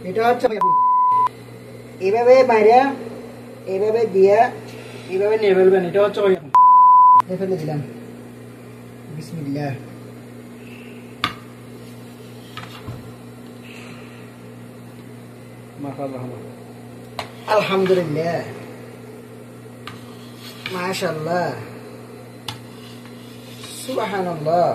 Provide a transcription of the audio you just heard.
এটা হচ্ছে এইভাবে বাইরে এইভাবে দিয়া এইভাবে নিয়ে ফেলবেন। এটা হচ্ছে ফেলে দিলাম। বিসমিল্লাহ। আলহামদুলিল্লাহ, মাশাআল্লাহ, সুবহানাল্লাহ।